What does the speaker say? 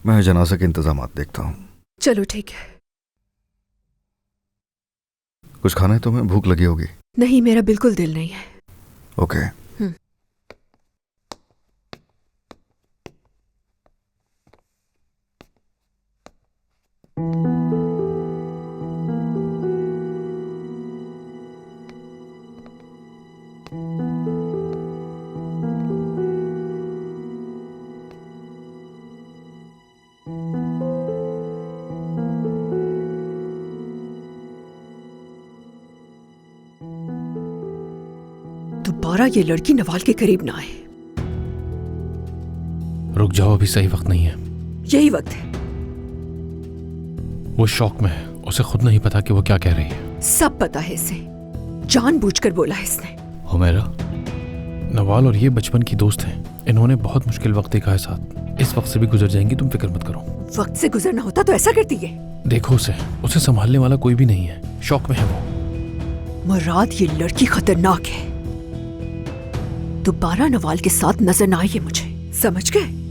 मैं जनाजा के इंतजामात देखता हूँ। चलो ठीक है। कुछ खाना है तुम्हें? भूख लगी होगी। नहीं, मेरा बिल्कुल दिल नहीं है। ओके। दोबारा ये लड़की नवाल के करीब ना आए। रुक जाओ, अभी सही वक्त नहीं है। यही वक्त है। वो शौक में है, उसे खुद नहीं पता कि वो क्या कह रही है। सब पता है इसे, जानबूझकर बोला है इसने। हुमैरा, नवाल और ये बचपन की दोस्त हैं। इन्होंने बहुत मुश्किल वक्त देखा है साथ। इस वक्त से भी गुजर जाएंगी, तुम फिक्र मत करो। वक्त से गुजरना होता तो ऐसा करती है। देखो उसे संभालने वाला कोई भी नहीं है। शौक में है वो। मुराद, ये लड़की खतरनाक है। दोबारा नवाल के साथ नजर ना आइए मुझे, समझ गए?